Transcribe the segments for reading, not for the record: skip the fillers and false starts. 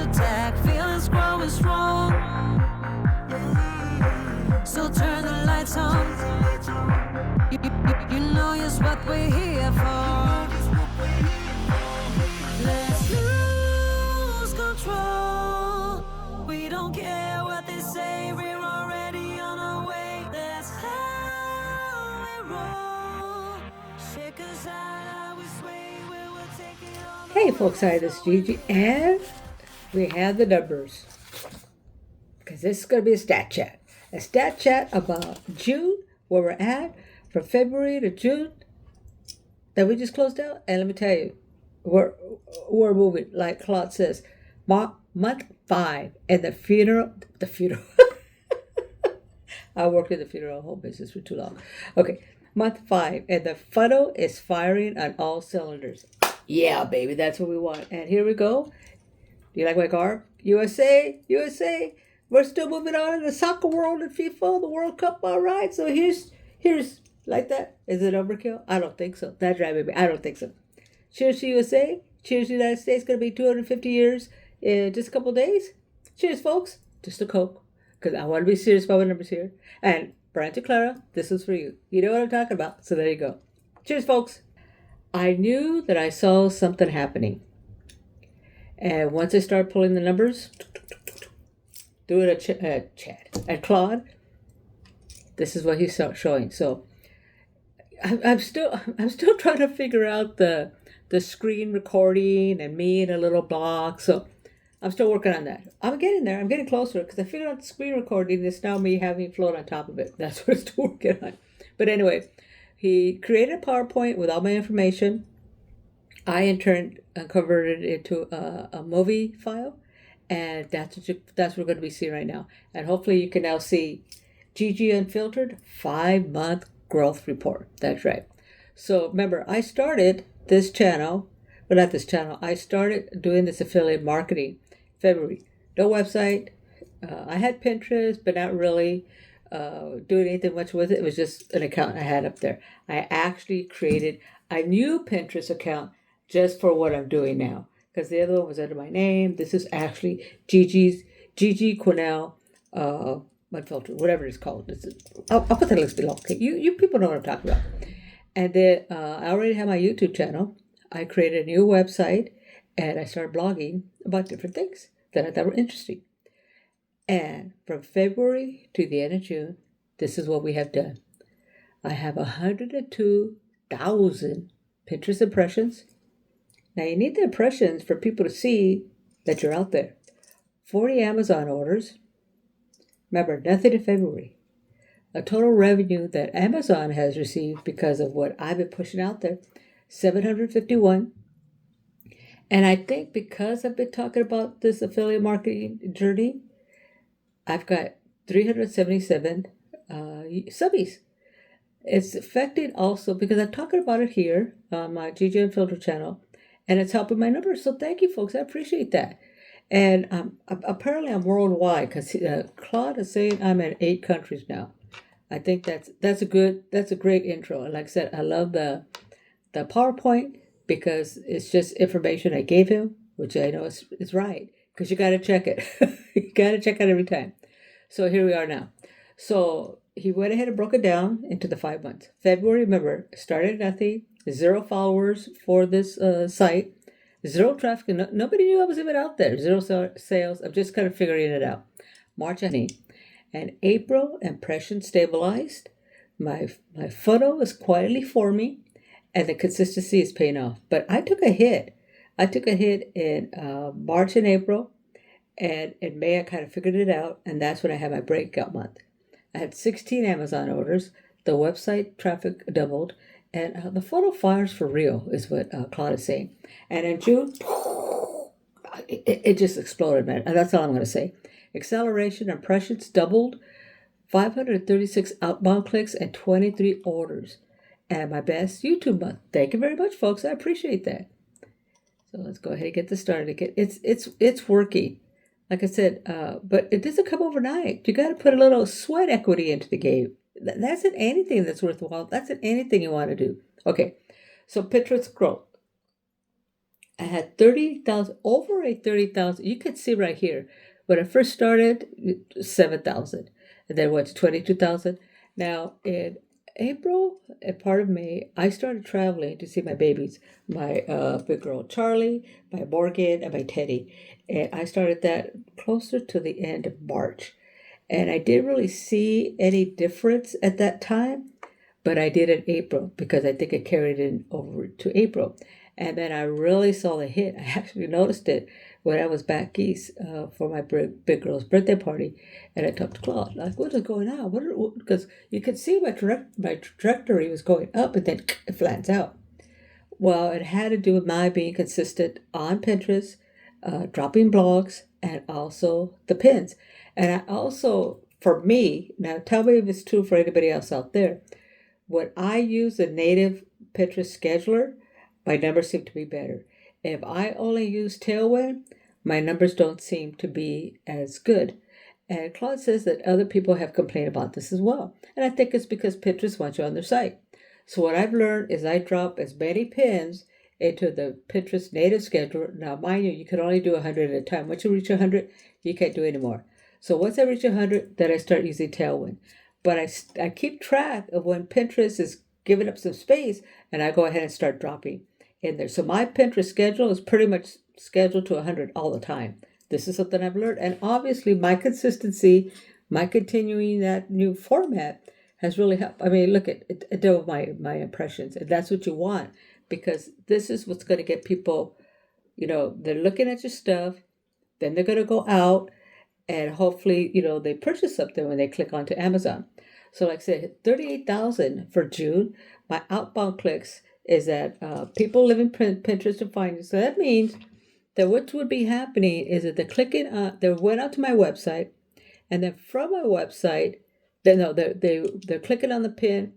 attack, feelings growing strong. So turn the lights on. You know just what we're here for. Let's lose control. We don't care what they say, we're already on our way. That's how we roll. Shake us out, we sway, we will take it on. Hey folks, hi, this is Gigi, and we have the numbers. Because this is going to be a stat chat. A stat chat about June, where we're at, from February to June, that we just closed out. And let me tell you, we're moving, like Claude says, month 5, and the funeral, I worked in the funeral home business for too long. Okay, month 5, and the funnel is firing on all cylinders. Yeah, baby, that's what we want. And here we go. Do you like my car? USA, USA. We're still moving on in the soccer world and FIFA, the World Cup. All right, so here's like that. Is it overkill? I don't think so. That's right, baby. I don't think so. Cheers to USA. Cheers to the United States. Going to be 250 years in just a couple days. Cheers, folks. Just a Coke, because I want to be serious about my numbers here. And Brian to Clara, this is for you. You know what I'm talking about, so there you go. Cheers, folks. I knew that I saw something happening. And once I started pulling the numbers, doing a chat at Claude, this is what he's showing. So I'm still trying to figure out the screen recording and me in a little block. So I'm still working on that. I'm getting there. I'm getting closer because I figured out the screen recording is now me having float on top of it. That's what I'm still working on. But anyway, he created a PowerPoint with all my information. I in turn converted it into a movie file. And that's what we're going to be seeing right now. And hopefully you can now see Gigi Unfiltered 5-month growth report. That's right. So remember, I started this channel, but not this channel. I started doing this affiliate marketing February. No website. I had Pinterest, but not really doing anything much with it. It was just an account I had up there. I actually created a new Pinterest account just for what I'm doing now, because the other one was under my name. This is actually Gigi Quinnell Unfiltered, whatever it's called. I'll put the links below. Okay, you people know what I'm talking about. And then I already have my YouTube channel. I created a new website, and I started blogging about different things that I thought were interesting. And from February to the end of June, this is what we have done. I have 102,000 Pinterest impressions. Now, you need the impressions for people to see that you're out there. 40 Amazon orders. Remember, nothing in February. A total revenue that Amazon has received because of what I've been pushing out there, 751. And I think because I've been talking about this affiliate marketing journey, I've got 377 subbies. It's affecting also because I'm talking about it here on my Gigi Unfiltered channel. And it's helping my numbers. So thank you, folks. I appreciate that. And apparently I'm worldwide because Claude is saying I'm in 8 countries now. I think that's a great intro. And like I said, I love the PowerPoint because it's just information I gave him, which I know is right because you got to check it. You got to check it every time. So here we are now. So he went ahead and broke it down into the 5 months. February, remember, started nothing. 0 followers for this site, 0 traffic. Nobody knew I was even out there. 0 sales. I'm just kind of figuring it out. March, and April, impression stabilized. My photo is quietly forming, and the consistency is paying off. But I took a hit. In March and April, and in May I kind of figured it out, and that's when I had my breakout month. I had 16 Amazon orders. The website traffic doubled. And the photo fires for real is what Claude is saying. And in June, it just exploded, man. And that's all I'm going to say. Acceleration, impressions doubled, 536 outbound clicks, and 23 orders. And my best YouTube month. Thank you very much, folks. I appreciate that. So let's go ahead and get this started. It's working. Like I said, but it doesn't come overnight. You got to put a little sweat equity into the game. That's in anything that's worthwhile. That's in anything you want to do. Okay, so Pinterest growth. I had 30,000, over a 30,000. You can see right here. When I first started, 7,000. And then went to 22,000. Now, in April and part of May, I started traveling to see my babies, my big girl Charlie, my Morgan, and my Teddy. And I started that closer to the end of March. And I didn't really see any difference at that time, but I did in April because I think I carried it over to April. And then I really saw the hit. I actually noticed it when I was back east for my big girl's birthday party, and I talked to Claude, like, what is going on? Because you could see my trajectory was going up, and then it flattens out. Well, it had to do with my being consistent on Pinterest, dropping blogs, and also the pins. And I also, for me, now tell me if it's true for anybody else out there, when I use a native Pinterest scheduler, my numbers seem to be better. If I only use Tailwind, my numbers don't seem to be as good. And Claude says that other people have complained about this as well. And I think it's because Pinterest wants you on their site. So what I've learned is I drop as many pins into the Pinterest native scheduler. Now, mind you, you can only do 100 at a time. Once you reach 100, you can't do any more. So once I reach 100, then I start using Tailwind. But I keep track of when Pinterest is giving up some space, and I go ahead and start dropping in there. So my Pinterest schedule is pretty much scheduled to 100 all the time. This is something I've learned. And obviously my consistency, my continuing that new format has really helped. I mean, look at it, double my impressions. And that's what you want, because this is what's going to get people, they're looking at your stuff, then they're going to go out and hopefully, they purchase something when they click onto Amazon. So like I said, 38,000 for June. My outbound clicks is that people live in Pinterest and find it. So that means that what would be happening is that they're clicking on, they went out to my website, and then from my website, they're clicking on the pin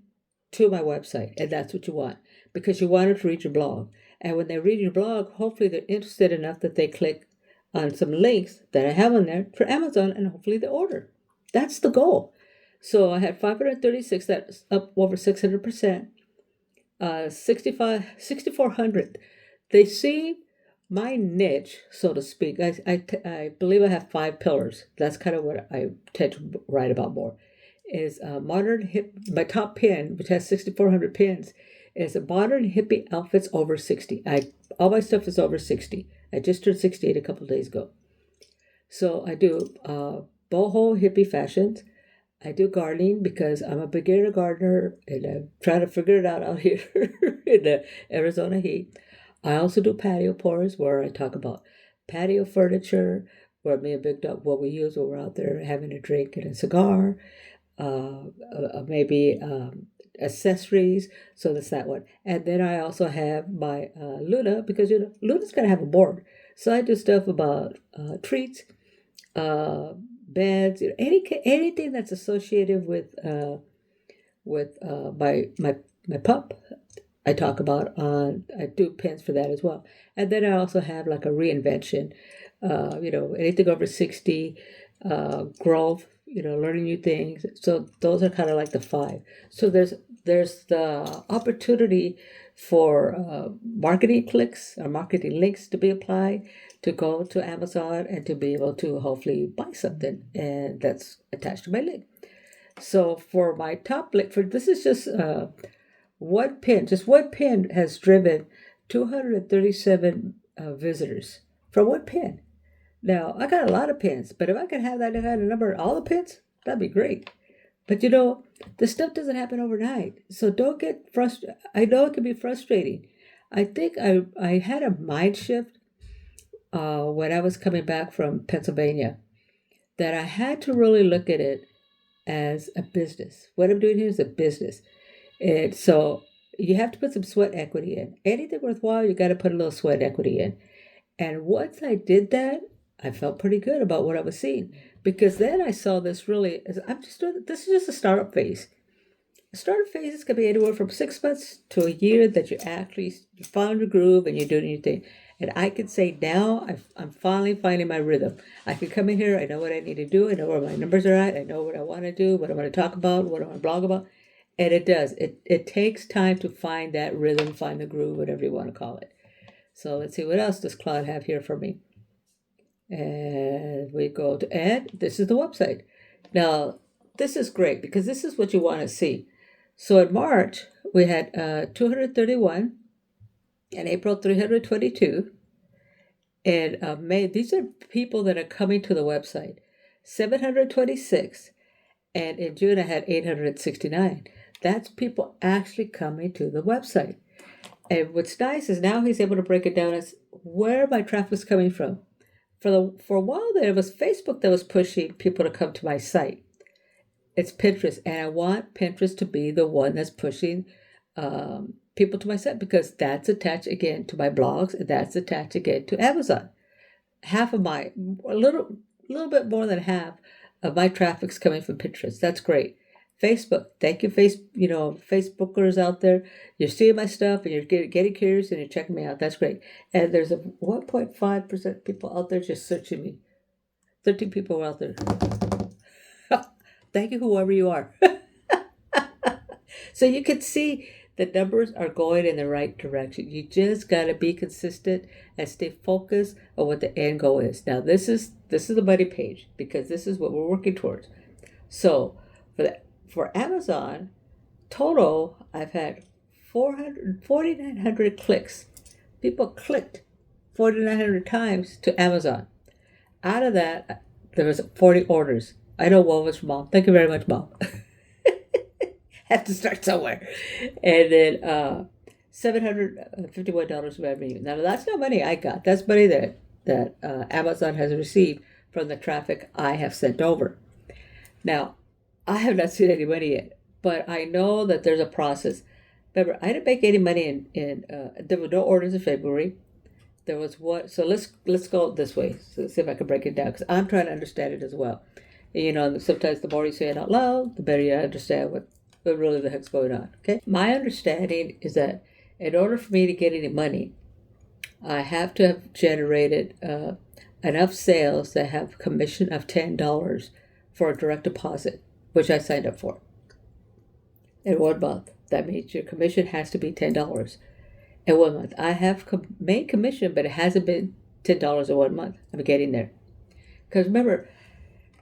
to my website, and that's what you want, because you want them to read your blog. And when they read your blog, hopefully they're interested enough that they click on some links that I have on there for Amazon, and hopefully they order. That's the goal. So I had 536, that's up over 600%. 6,400. They see my niche, so to speak. I believe I have 5 pillars. That's kind of what I tend to write about more. Is modern hip. My top pin, which has 6,400 pins, is a modern hippie outfits over 60. All my stuff is over 60. I just turned 68 a couple of days ago. So I do boho hippie fashions. I do gardening because I'm a beginner gardener and I'm trying to figure it out here in the Arizona heat. I also do patio pours where I talk about patio furniture, where me and Big Dog, what we use when we're out there having a drink and a cigar, maybe accessories. So that's that one. And then I also have my Luna, because Luna's got to have a board. So I do stuff about treats, beds, anything that's associated with my pup. I talk about I do pins for that as well. And then I also have like a reinvention, anything over 60, growth, learning new things. So those are kind of like the 5. So there's the opportunity for marketing clicks or marketing links to be applied, to go to Amazon and to be able to hopefully buy something, and that's attached to my link. So for my top link, this is just one pin has driven 237 visitors from one pin. Now, I got a lot of pins, but if I could have that kind of number of all the pins, that'd be great. But this stuff doesn't happen overnight. So don't get frustrated. I know it can be frustrating. I think I had a mind shift when I was coming back from Pennsylvania, that I had to really look at it as a business. What I'm doing here is a business. And so you have to put some sweat equity in. Anything worthwhile, you got to put a little sweat equity in. And once I did that, I felt pretty good about what I was seeing, because then I saw this really, this is just a startup phase. Startup phases can be anywhere from 6 months to a year that you found your groove and you're doing your thing. And I can say now I'm finally finding my rhythm. I can come in here, I know what I need to do, I know where my numbers are at, I know what I want to do, what I want to talk about, what I want to blog about. And it does. It takes time to find that rhythm, find the groove, whatever you want to call it. So let's see what else does Claude have here for me. And we go to add. This is the website. Now, this is great because this is what you want to see. So in March, we had 231, in April 322, and May, these are people that are coming to the website, 726, and in June I had 869. That's people actually coming to the website. And what's nice is now he's able to break it down as where my traffic is coming from. For a while there, it was Facebook that was pushing people to come to my site. It's Pinterest, and I want Pinterest to be the one that's pushing people to my site because that's attached again to my blogs, and that's attached again to Amazon. A little bit more than half of my traffic's coming from Pinterest. That's great. Facebook, thank you, Facebookers out there. You're seeing my stuff and you're getting curious and you're checking me out. That's great. And there's a 1.5% people out there just searching me. 13 people out there. Thank you, whoever you are. So you can see the numbers are going in the right direction. You just got to be consistent and stay focused on what the end goal is. Now, this is the money page because this is what we're working towards. So for Amazon, total, I've had 4,900 clicks. People clicked 4,900 times to Amazon. Out of that, there was 40 orders. I know one was from Mom. Thank you very much, Mom. Have to start somewhere. And then $751 revenue. Now, that's not money I got. That's money that Amazon has received from the traffic I have sent over. Now, I have not seen any money yet, but I know that there's a process. Remember, I didn't make any money there were no orders in February. There was what? So let's go this way. So see if I can break it down because I'm trying to understand it as well. And, sometimes the more you say it out loud, the better you understand what really the heck's going on. Okay. My understanding is that in order for me to get any money, I have to have generated enough sales that have commission of $10 for a direct deposit, which I signed up for. In 1 month, that means your commission has to be $10 in 1 month. I have made commission, but it hasn't been $10 in 1 month. I'm getting there. Because remember,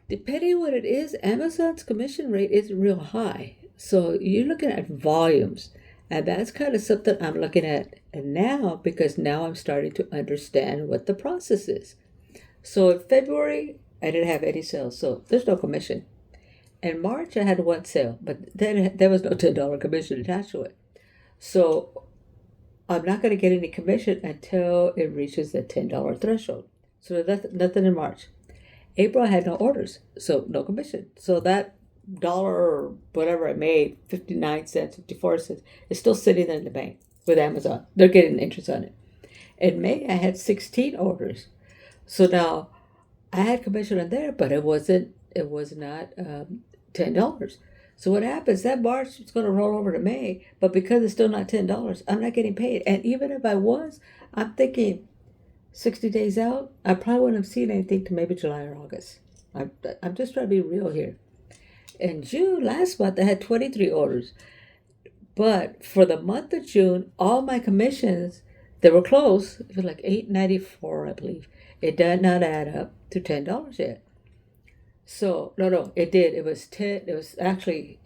depending on what it is, Amazon's commission rate isn't real high. So you're looking at volumes. And that's kind of something I'm looking at now because now I'm starting to understand what the process is. So in February, I didn't have any sales, so there's no commission. In March, I had 1 sale, but then there was no $10 commission attached to it. So I'm not going to get any commission until it reaches the $10 threshold. So that's nothing in March. April, I had no orders, so no commission. So that dollar or whatever I made, 59 cents, 54 cents, is still sitting there in the bank with Amazon. They're getting interest on it. In May, I had 16 orders. So now I had commission on there, but it was not $10. So what happens, that March is going to roll over to May, but because it's still not $10, I'm not getting paid. And even if I was, I'm thinking 60 days out, I probably wouldn't have seen anything to maybe July or August. I'm just trying to be real here. In June, last month, I had 23 orders. But for the month of June, all my commissions, they were close. It was like $8.94, I believe. It did not add up to $10 yet. So, no, it did. It was 10. It was actually,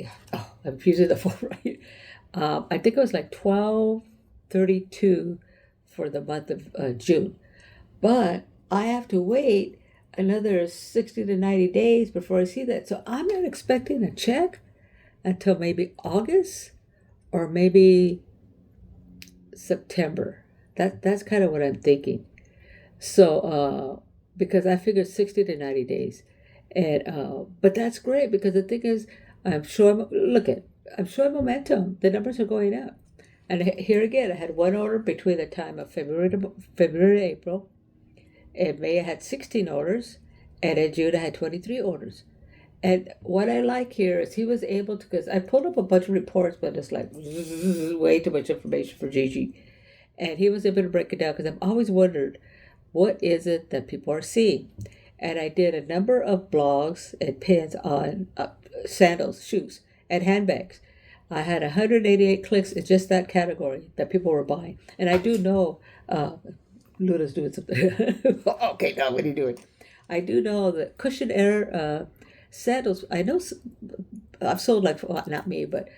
I'm using the phone right. I think it was like $12.32 for the month of June. But I have to wait another 60 to 90 days before I see that. So I'm not expecting a check until maybe August or maybe September. That's kind of what I'm thinking. So, because I figured 60 to 90 days. And but that's great because the thing is, I'm showing momentum. The numbers are going up. And here again, I had 1 order between the time of February to April. In May, I had 16 orders. And in June, I had 23 orders. And what I like here is he was able to, because I pulled up a bunch of reports, but it's like way too much information for Gigi. And he was able to break it down because I've always wondered, what is it that people are seeing? And I did a number of blogs and pins on sandals, shoes, and handbags. I had 188 clicks in just that category that people were buying. And I do know Luna's doing something. Okay, now what are you doing? I do know that cushion air sandals. I know I've sold like, well, not me, but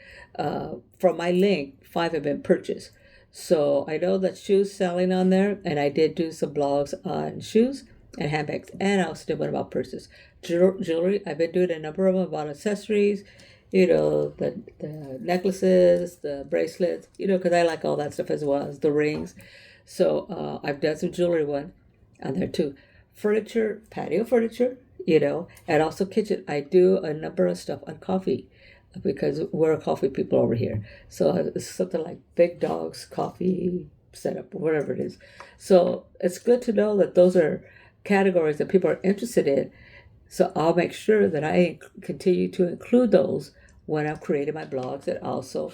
from my link, 5 have been purchased. So I know that shoes selling on there, and I did do some blogs on shoes and handbags, and I also did one about purses. Jewelry, I've been doing a number of them about accessories, the necklaces, the bracelets, because I like all that stuff as well as the rings. So I've done some jewelry one on there too. Furniture, patio furniture, and also kitchen. I do a number of stuff on coffee because we're coffee people over here. So it's something like Big Dog's coffee setup or whatever it is. So it's good to know that those are categories that people are interested in. So I'll make sure that I continue to include those when I'm creating my blogs and also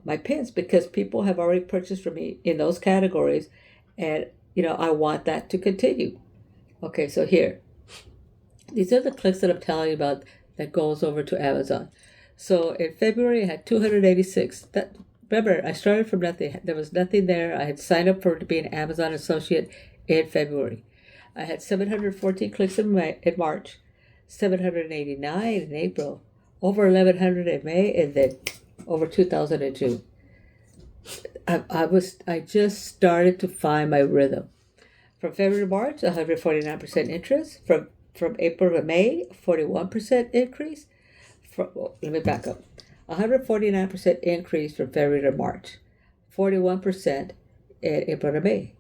my pins, because people have already purchased from me in those categories, and I want that to continue. Okay, so here, these are the clicks that I'm telling you about that goes over to Amazon. So in February, I had 286. Remember, I started from nothing. There was nothing there. I had signed up to be an Amazon associate in February. I had 714 clicks in March, 789 in April, over 1,100 in May, and then over 2,000 in June. I just started to find my rhythm. From February to March, 149% interest. From April to May, 41% increase. Let me back up. 149% increase from February to March. 41% in April to May.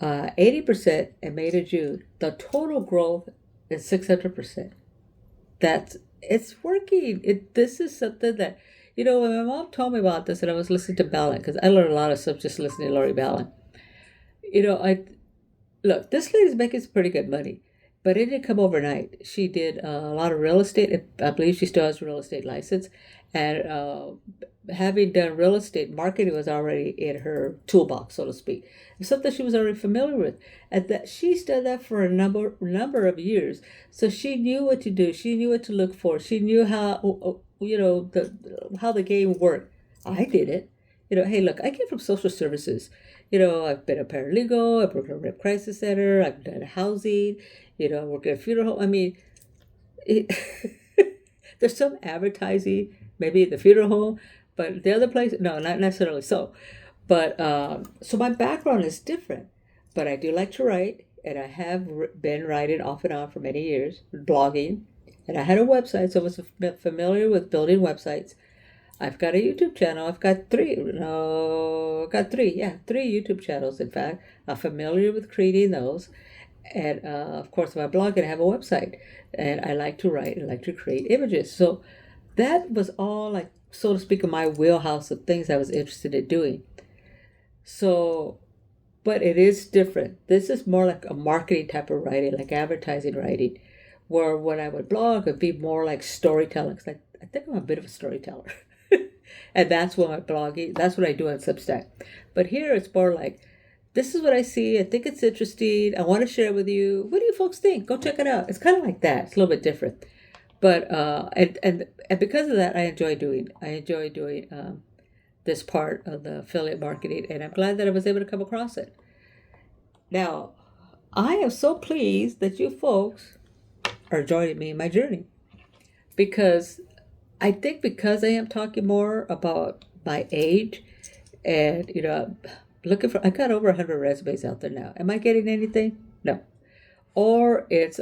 80% in May to June. The total growth is 600%. It's working. This is something that, when my mom told me about this and I was listening to Ballin, because I learned a lot of stuff just listening to Lori Ballin. Look, this lady's making some pretty good money, but it didn't come overnight. She did a lot of real estate. I believe she still has a real estate license. And having done real estate, marketing was already in her toolbox, so to speak. It's something she was already familiar with. And that she's done that for a number of years. So she knew what to do. She knew what to look for. She knew how, how the game worked. I did it. Hey, look, I came from social services. I've been a paralegal, I've worked at a rape crisis center, I've done housing, I work at a funeral home. I mean, there's some advertising, maybe at the funeral home, but the other place, no, not necessarily so. But, so my background is different, but I do like to write, and I have been writing off and on for many years, blogging, and I had a website, so I was familiar with building websites. I've got a YouTube channel. I've got three YouTube channels, in fact. I'm familiar with creating those. And, of course, my blog, and I have a website. And I like to write and like to create images. So that was all, like, so to speak, in my wheelhouse of things I was interested in doing. So, but it is different. This is more like a marketing type of writing, like advertising writing, where when I would blog, it'd be more like storytelling. Cause I think I'm a bit of a storyteller. And that's what my blogging, that's what I do on Substack. But here it's more like, this is what I see. I think it's interesting. I want to share it with you. What do you folks think? Go check it out. It's kind of like that. It's a little bit different. But, and because of that, I enjoy doing this part of the affiliate marketing. And I'm glad that I was able to come across it. Now, I am so pleased that you folks are joining me in my journey. Because I think because I am talking more about my age and, I got over 100 resumes out there now. Am I getting anything? No. Or it's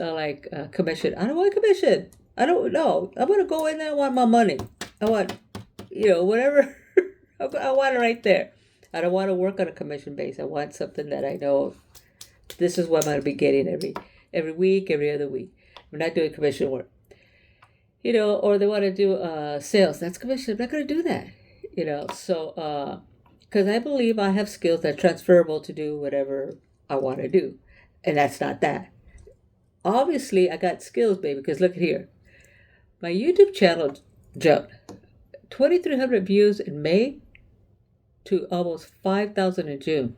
commission. I don't want commission. I don't know. I want to go in there. I want my money. I want, whatever. I want it right there. I don't want to work on a commission base. I want something that I know this is what I'm going to be getting every week, every other week. I'm not doing commission work. Or they want to do sales. That's commission. I'm not going to do that. So, because I believe I have skills that are transferable to do whatever I want to do. And that's not that. Obviously, I got skills, baby, because look at here. My YouTube channel jumped 2,300 views in May to almost 5,000 in June.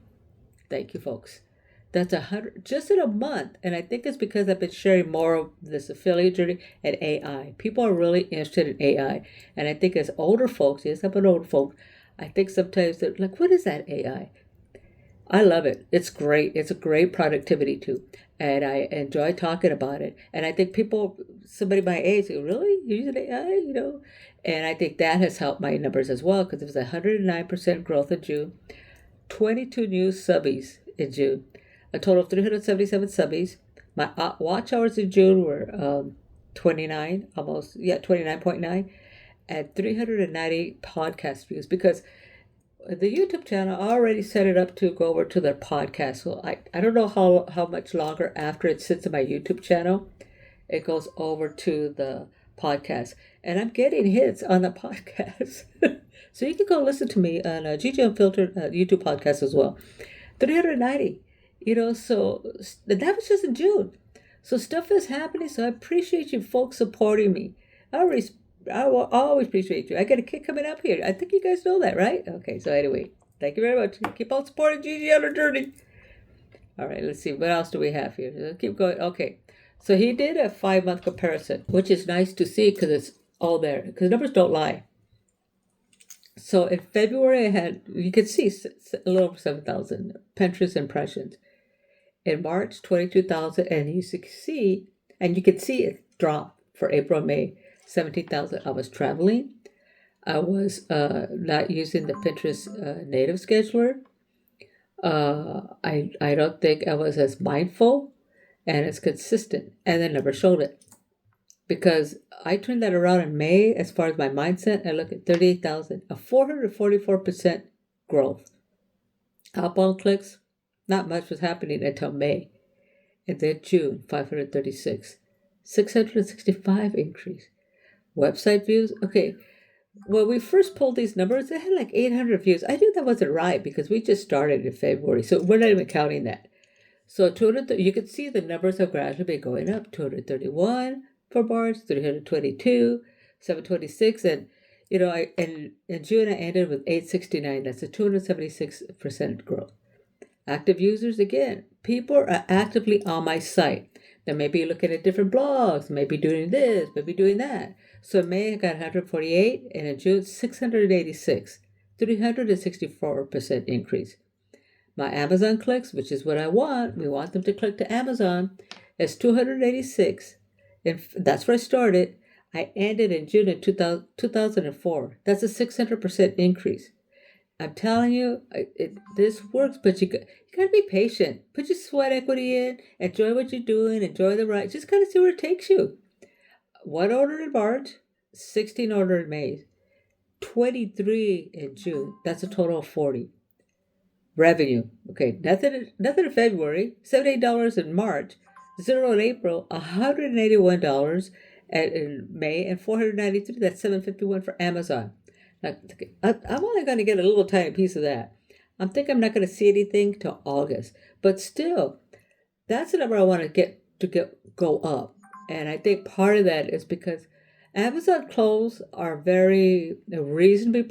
Thank you, folks. That's 100 just in a month. And I think it's because I've been sharing more of this affiliate journey and AI. People are really interested in AI. And I think as older folks, yes, I'm an older folk, I think sometimes they're like, what is that AI? I love it. It's great. It's a great productivity tool. And I enjoy talking about it. And I think people, somebody my age, go, really? You're using AI? And I think that has helped my numbers as well because it was 109% growth in June, 22 new subbies in June, a total of 377 subbies. My watch hours in June were 29, almost, 29.9, and 390 podcast views because the YouTube channel, I already set it up to go over to their podcast. So I don't know how much longer after it sits in my YouTube channel, it goes over to the podcast. And I'm getting hits on the podcast. So you can go listen to me on Gigi Unfiltered YouTube podcast as well. 390, so that was just in June. So stuff is happening. So I appreciate you folks supporting me. I will always appreciate you. I got a kid coming up here. I think you guys know that, right? Okay, so anyway, thank you very much. Keep on supporting Gigi on her journey. All right, let's see. What else do we have here? Let's keep going. Okay, so he did a 5-month comparison, which is nice to see because it's all there. Because numbers don't lie. So in February, you could see a little over 7,000 Pinterest impressions. In March, 22,000, and you could see it drop for April and May. 17,000. I was traveling. I was not using the Pinterest native scheduler. I don't think I was as mindful and as consistent, and I never showed it because I turned that around in May. As far as my mindset, I look at 38,000, a 444% growth. Outbound clicks, not much was happening until May, and then June, 536, 665 increase. Website views. Okay, when we first pulled these numbers, it had like 800 views. I knew that wasn't right because we just started in February, so we're not even counting that. So you can see the numbers have gradually been going up. 231 for March, 322, 726, and in June I ended with 869. That's a 276% growth. Active users, again, people are actively on my site. They may be looking at different blogs, maybe doing this, maybe doing that. So in May, I got 148, and in June, 686, 364% increase. My Amazon clicks, which is what we want them to click to Amazon, is 286, and that's where I started. I ended in June of 2004. That's a 600% increase. I'm telling you, this works, but you got to be patient. Put your sweat equity in, enjoy what you're doing, enjoy the ride. Just kind of see where it takes you. 1 order in March, 16 order in May, 23 in June. That's a total of 40. Revenue. Okay, nothing in February, $78 in March, 0 in April, $181 in May, and $493. That's $751 for Amazon. Now, I'm only going to get a little tiny piece of that. I'm thinking I'm not going to see anything till August, but still, that's the number I want to go up. And I think part of that is because Amazon clothes are very reasonably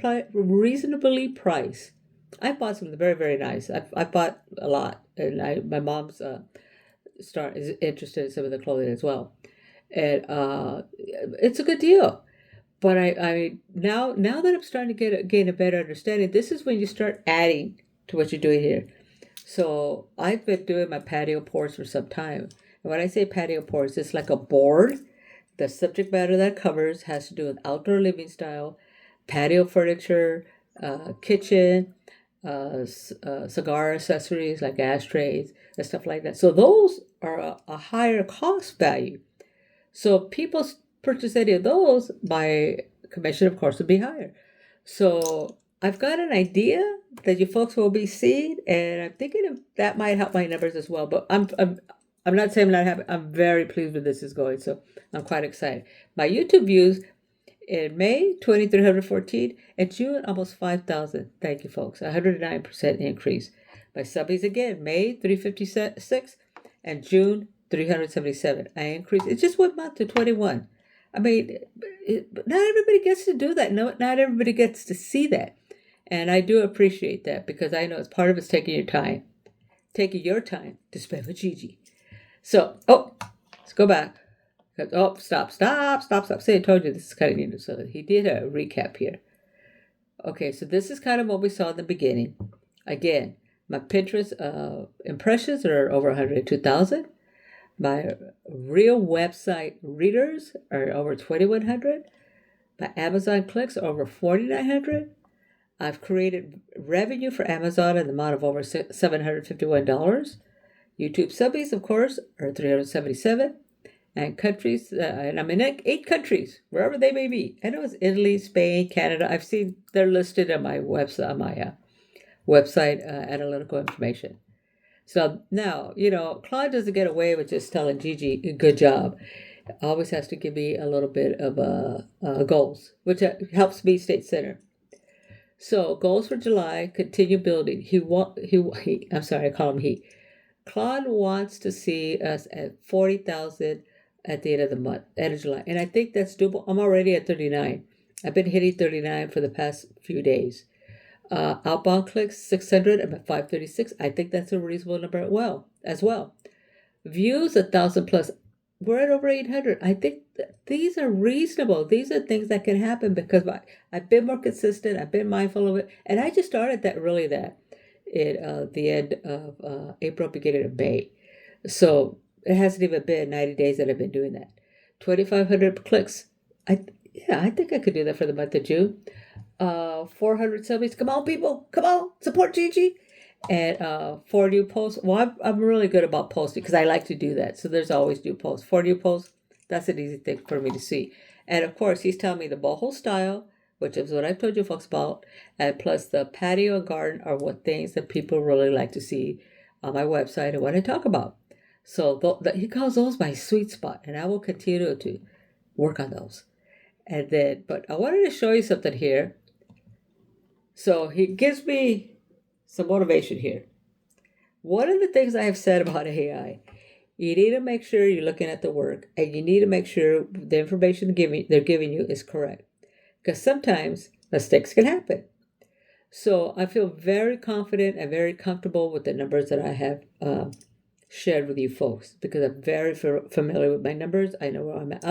priced. I bought something very, very nice. I bought a lot, and my mom's is interested in some of the clothing as well, and it's a good deal. But I now that I'm starting to gain a better understanding, this is when you start adding to what you're doing here. So I've been doing my patio pours for some time. And when I say patio pours, it's like a board. The subject matter that covers has to do with outdoor living style, patio furniture, kitchen, cigar accessories like ashtrays and stuff like that. So those are a higher cost value. So people purchase any of those, my commission, of course, would be higher. So I've got an idea that you folks will be seeing, and I'm thinking that might help my numbers as well. But I'm not saying I'm not happy. I'm very pleased with this is going, so I'm quite excited. My YouTube views in May, 2,314, and June, almost 5,000. Thank you, folks. 109% increase. My subbies again, May, 356, and June, 377. I increased. It just 1 month to 21. I mean, not everybody gets to do that. No, not everybody gets to see that. And I do appreciate that because I know it's part of it's taking your time to spend with Gigi. So, let's go back. Oh, stop. See, I told you this is kind of needed. So he did a recap here. Okay, so this is kind of what we saw in the beginning. Again, My Pinterest impressions are over 102,000. My real website readers are over 2,100. My Amazon clicks are over 4,900. I've created revenue for Amazon in the amount of over $751. YouTube subbies, of course, are 377. And countries, and I'm in 8 countries, wherever they may be. I know it's Italy, Spain, Canada. I've seen they're listed on my website, analytical information. So now, Claude doesn't get away with just telling Gigi, good job. Always has to give me a little bit of goals, which helps me stay centered. So goals for July, continue building. I'm sorry, I call him he. Claude wants to see us at 40,000 at the end of the month, end of July. And I think that's doable. I'm already at 39. I've been hitting 39 for the past few days. Outbound clicks, 600. I'm at 536. I think that's a reasonable number as well. Views, 1,000 plus. We're at over 800. I think these are reasonable. These are things that can happen because I've been more consistent. I've been mindful of it. And I just started that at the end of April, beginning of May. So it hasn't even been 90 days that I've been doing that. 2,500 clicks. I think I could do that for the month of June. 400 subbies. Come on, people. Come on. Support Gigi. And 4 new posts. Well, I'm really good about posting because I like to do that. So there's always new posts. 4 new posts. That's an easy thing for me to see. And of course, he's telling me the boho style, which is what I've told you folks about. And plus the patio and garden are what things that people really like to see on my website and what I talk about. So he calls those my sweet spot. And I will continue to work on those. And then, but I wanted to show you something here. So he gives me some motivation here. One of the things I have said about AI, you need to make sure you're looking at the work and you need to make sure the information they're giving you is correct. Because sometimes mistakes can happen. So I feel very confident and very comfortable with the numbers that I have shared with you folks because I'm very familiar with my numbers. I know where I'm at.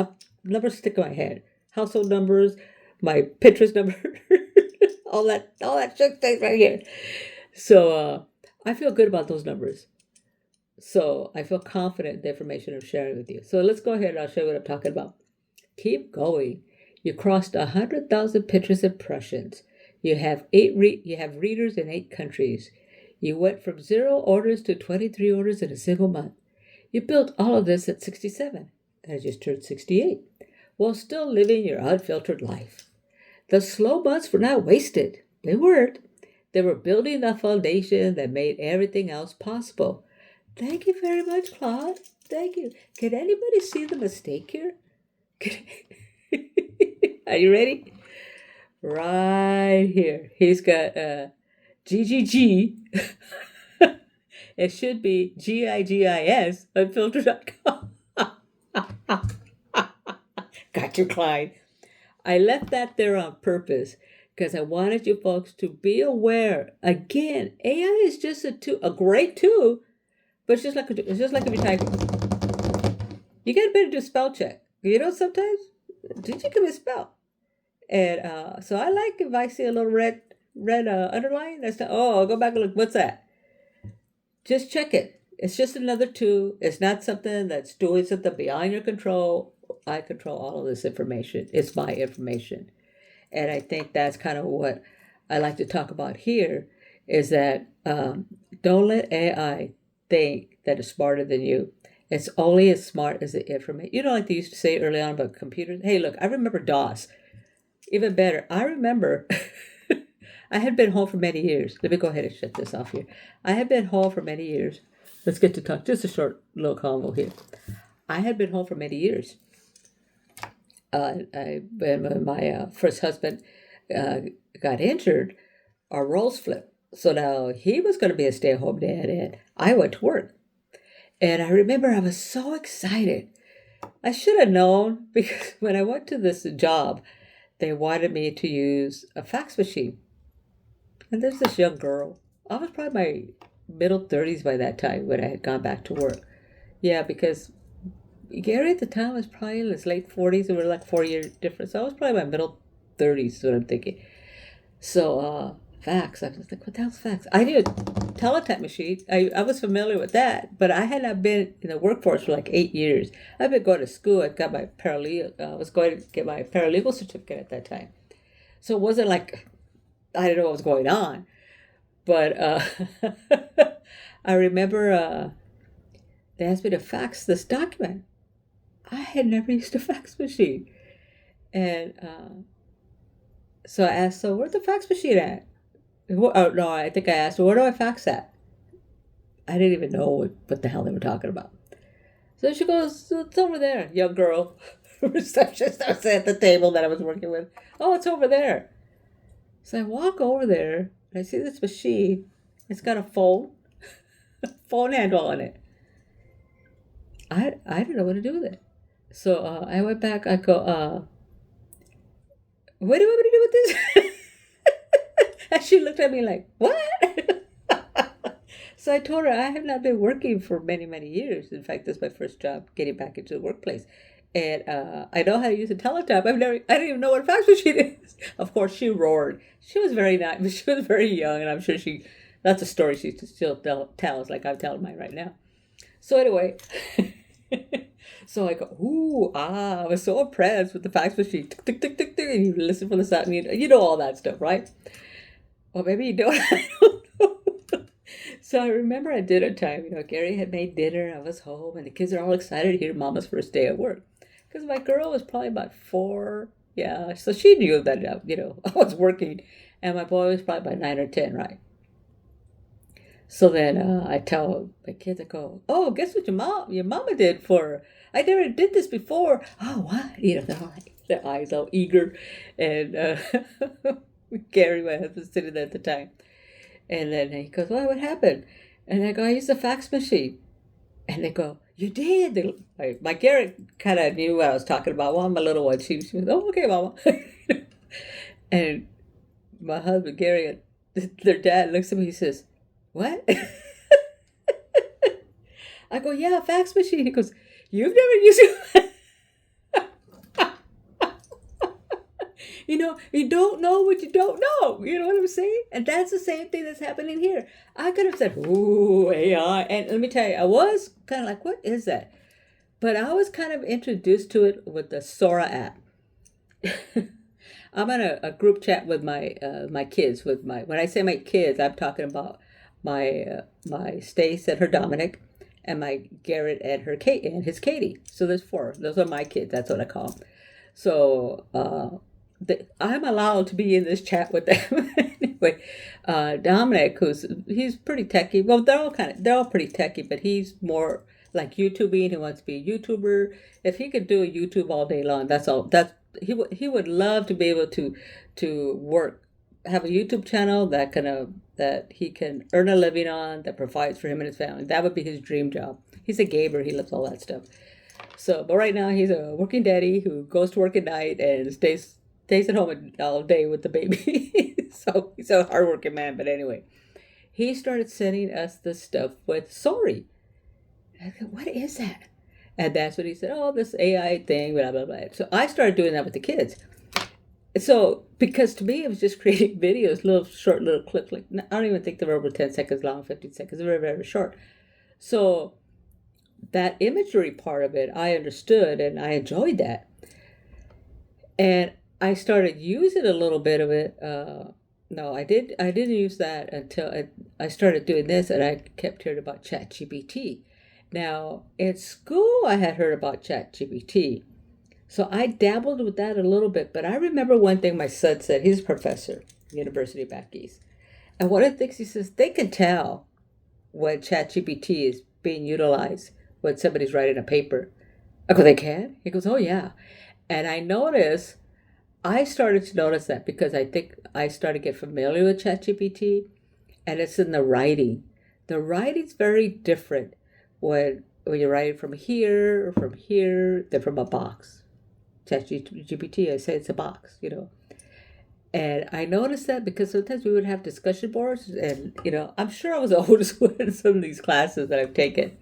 Numbers stick in my head. Household numbers, my Pinterest number, all that shit stays right here. So I feel good about those numbers. So I feel confident in the information I'm sharing with you. So let's go ahead and I'll show you what I'm talking about. Keep going. You crossed 100,000 Pinterest impressions. You have readers in 8 countries. You went from 0 orders to 23 orders in a single month. You built all of this at 67. I just turned 68. While still living your unfiltered life. The slow months were not wasted. They weren't. They were building the foundation that made everything else possible. Thank you very much, Claude. Thank you. Can anybody see the mistake here? Are you ready? Right here. He's got GGG. It should be GIGIS, unfiltered.com. Got you, Clyde. I left that there on purpose because I wanted you folks to be aware. Again, AI is just a great tool, but it's just like if you type. You get better do spell check. Sometimes did you give me a spell? And so I like if I see a little red underline. I'll go back and look. What's that? Just check it. It's just another tool. It's not something that's doing something beyond your control. I control all of this information. It's my information. And I think that's kind of what I like to talk about here is that don't let AI think that it's smarter than you. It's only as smart as the information. Like they used to say early on about computers. Hey, look, I remember DOS. Even better, I remember I had been home for many years. Let me go ahead and shut this off here. I had been home for many years. Let's get to talk. Just a short little convo here. I had been home for many years. When my first husband got injured, our roles flipped. So now he was going to be a stay-at-home dad, and I went to work. And I remember I was so excited. I should have known because when I went to this job, they wanted me to use a fax machine. And there's this young girl. I was probably my middle 30s by that time when I had gone back to work. Yeah, because Gary at the time was probably in his late 40s, and we're like 4 years difference. So I was probably my middle 30s is what I'm thinking. So Fax. I was like, what the hell's fax? I knew a teletype machine. I was familiar with that, but I had not been in the workforce for like 8 years. I've been going to school. I got my paralegal. I was going to get my paralegal certificate at that time. So it wasn't like I didn't know what was going on. But I remember they asked me to fax this document. I had never used a fax machine. And so I asked, so where's the fax machine at? Oh, no, I think I asked, where do I fax at? I didn't even know what the hell they were talking about. So she goes, it's over there, young girl. Receptionist I was at the table that I was working with. Oh, it's over there. So I walk over there, and I see this machine. It's got a phone handle on it. I didn't know what to do with it. So I went back, I go, what do you want me to do with this? And she looked at me like, what? So I told her I have not been working for many, many years. In fact, this is my first job getting back into the workplace. And I know how to use a teletype. I didn't even know what a fax machine is. Of course, she roared. She was very nice, but she was very young. And I'm sure that's a story she still tells, like I'm telling mine right now. So anyway, so I go, I was so impressed with the fax machine. Tick, tick, tick, tick, tick, and you listen for the sound. You know all that stuff, right? Or maybe you don't. I don't know. So I remember at dinner time, Gary had made dinner. I was home, and the kids are all excited to hear Mama's first day at work. Because my girl was probably about 4. Yeah, so she knew that, I was working. And my boy was probably about 9 or 10, right? So then I tell my kids, I go, oh, guess what your mama did for her? I never did this before. Oh, what? They're all like, their eyes all eager. And Gary, my husband, sitting there at the time. And then he goes, well, what happened? And I go, I used a fax machine. And they go, you did? My Gary kind of knew what I was talking about. Well, my little one, she was, oh, okay, Mama. And my husband, Gary, their dad looks at me, he says, what? I go, yeah, a fax machine. He goes, you've never used it? You don't know what you don't know. You know what I'm saying? And that's the same thing that's happening here. I could have said, ooh, AI. And let me tell you, I was kind of like, what is that? But I was kind of introduced to it with the Sora app. I'm on a group chat with my kids. When I say my kids, I'm talking about my Stace and her Dominic, and my Garrett and her Kate and his Katie. So there's 4. Those are my kids. That's what I call them. So I'm allowed to be in this chat with them. Anyway, Dominic, he's pretty techie. Well, they're all pretty techie, but he's more like YouTubing. He wants to be a YouTuber. If he could do a YouTube all day long, he would love to be able to have a YouTube channel that he can earn a living on, that provides for him and his family. That would be his dream job. He's a gamer. He loves all that stuff. So, but right now he's a working daddy who goes to work at night and stays at home all day with the baby. So he's a hardworking man. But anyway, he started sending us the stuff with Sorry. I go, what is that? And that's what he said. Oh, this AI thing, blah, blah, blah. So I started doing that with the kids. So, because to me, it was just creating videos, short little clips. Like, I don't even think they were over 10 seconds long, 15 seconds. They were very, very short. So that imagery part of it, I understood, and I enjoyed that. And I started using a little bit of it. No, I didn't use that until I started doing this, and I kept hearing about ChatGPT. Now, in school, I had heard about ChatGPT. So I dabbled with that a little bit, but I remember one thing my son said. He's a professor, University back east. And one of the things he says, they can tell when ChatGPT is being utilized when somebody's writing a paper. I go, they can? He goes, oh yeah. And I started to notice that because I think I started to get familiar with ChatGPT, and it's in the writing. The writing's very different when you're writing from here, than from a box. ChatGPT, I say it's a box, And I noticed that because sometimes we would have discussion boards, and, I'm sure I was the oldest one in some of these classes that I've taken.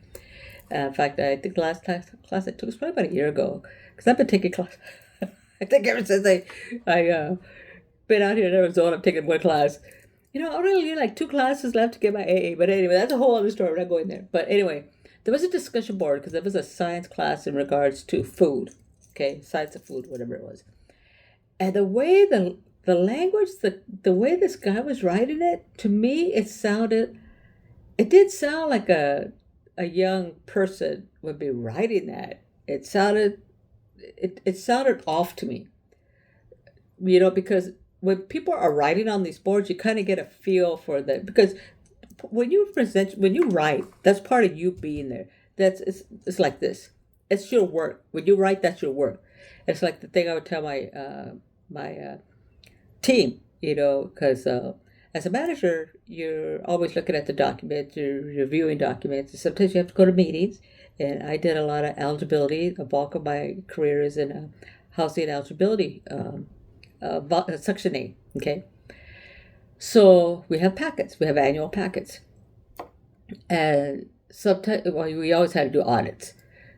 In fact, I think the last class I took was probably about a year ago, because I've been taking class. I think ever since I been out here in Arizona, I've taken one class. I really need like 2 classes left to get my AA. But anyway, that's a whole other story. We're not going there. But anyway, there was a discussion board because there was a science class in regards to food. Okay, science of food, whatever it was. And the way the language, the way this guy was writing it, to me, it did sound like a young person would be writing that. It sounded off to me, because when people are writing on these boards, you kind of get a feel for that. Because when you write, that's part of you being there. It's like this. It's your work. When you write, that's your work. It's like the thing I would tell my team, because as a manager, you're always looking at the documents, you're reviewing documents. Sometimes you have to go to meetings, and I did a lot of eligibility. The bulk of my career is in housing eligibility, Section 8, okay? So we have packets. We have annual packets. And sometimes, we always had to do audits.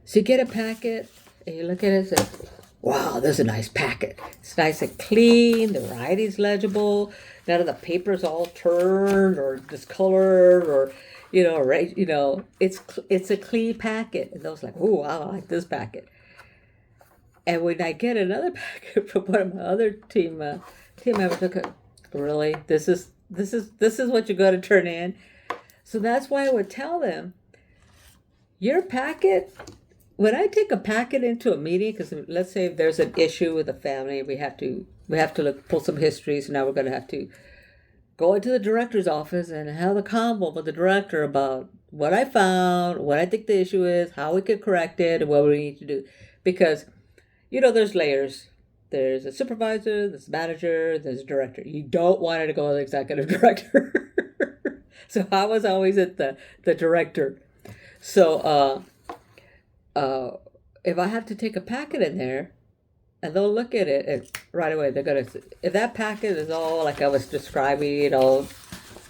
So you get a packet, and you look at it and say, wow, this is a nice packet. It's nice and clean. The writing's legible. None of the paper's all turned or discolored or, right. It's a clean packet. And those like, oh, I like this packet. And when I get another packet from one of my other team members, look at, really, this is what you're going to turn in. So that's why I would tell them, your packet. When I take a packet into a meeting, because let's say if there's an issue with the family, we have to pull some histories. So now we're going to have to go into the director's office and have a convo with the director about what I found, what I think the issue is, how we could correct it, and what we need to do. Because, there's layers. There's a supervisor, there's a manager, there's a director. You don't want it to go to the executive director. So I was always at the director. So, if I have to take a packet in there, and they'll look at it, and right away they're gonna. If that packet is all like I was describing, all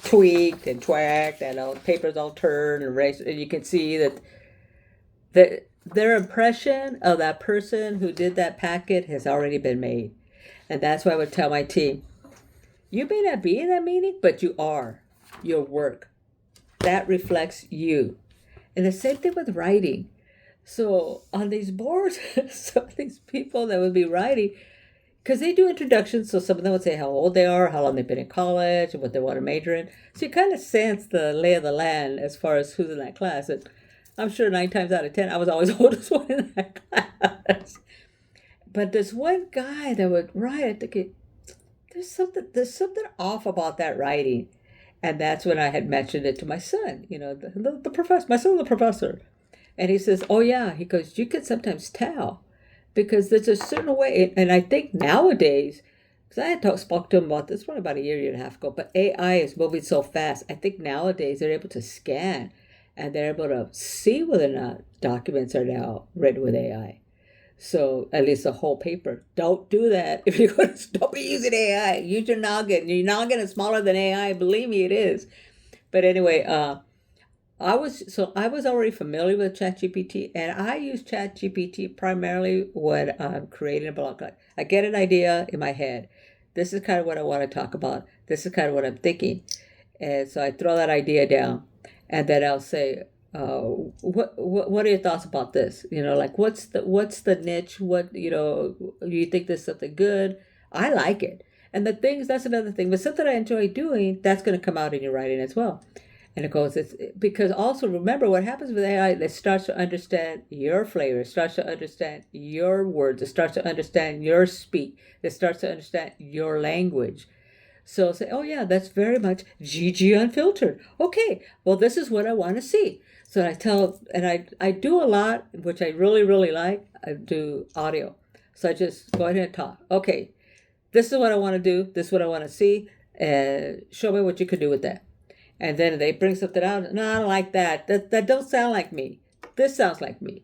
tweaked and twacked, and all papers all turned and erased, and you can see that their impression of that person who did that packet has already been made, and that's why I would tell my team, you may not be in that meeting, but you are. Your work that reflects you, and the same thing with writing. So on these boards, some of these people that would be writing, because they do introductions, so some of them would say how old they are, how long they've been in college, and what they want to major in. So you kind of sense the lay of the land as far as who's in that class. And I'm sure 9 times out of 10, I was always the oldest one in that class. But there's one guy that would write, I think there's something off about that writing. And that's when I had mentioned it to my son, the professor, my son's a professor. And he says, oh, yeah. He goes, you can sometimes tell because there's a certain way. And I think nowadays, because I had spoke to him about this one about a year and a half ago, but AI is moving so fast. I think nowadays they're able to scan and they're able to see whether or not documents are now written with AI. So at least the whole paper. Don't do that. If you're going to, don't be using AI. Use your noggin. Your noggin is smaller than AI. Believe me, it is. But anyway, I was already familiar with ChatGPT, and I use ChatGPT primarily when I'm creating a blog. I get an idea in my head. This is kind of what I want to talk about. This is kind of what I'm thinking, and so I throw that idea down, and then I'll say, what are your thoughts about this? Like what's the niche? What you think there's something good? I like it, and that's another thing. But something I enjoy doing, that's going to come out in your writing as well. And it's because also remember what happens with AI, it starts to understand your flavor, it starts to understand your words, it starts to understand your speak, it starts to understand your language. So say, oh yeah, that's very much Gigi Unfiltered. Okay, well this is what I want to see. So I do a lot, which I really, really like. I do audio. So I just go ahead and talk. Okay, this is what I want to do, this is what I want to see, and show me what you could do with that. And then they bring something out. No, I don't like that. That don't sound like me. This sounds like me.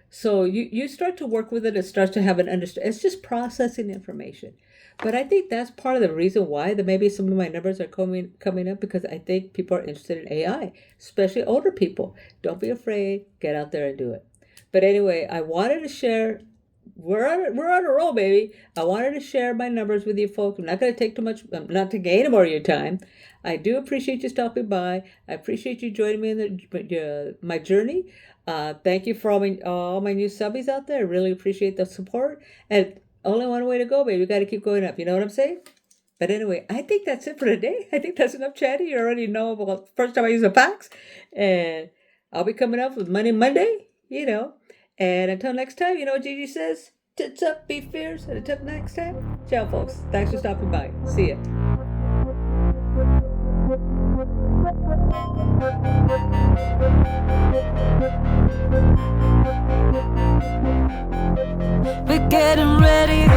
So you start to work with it. It starts to have an understanding. It's just processing information. But I think that's part of the reason why that maybe some of my numbers are coming up, because I think people are interested in AI, especially older people. Don't be afraid. Get out there and do it. But anyway, I wanted to share we're on a roll, baby. I wanted to share my numbers with you folks. I'm not going to take too much, not to gain any more of your time. I do appreciate you stopping by. I appreciate you joining me in my journey. Thank you for all my new subbies out there. I really appreciate the support. And only one way to go, baby. We got to keep going up. You know what I'm saying? But anyway, I think that's it for today. I think that's enough chatting. You already know about the first time I use a fax. And I'll be coming up with Money Monday, you know. And until next time, you know what Gigi says? Tits up, be fierce. And until next time, ciao, folks. Thanks for stopping by. See ya. We're getting ready.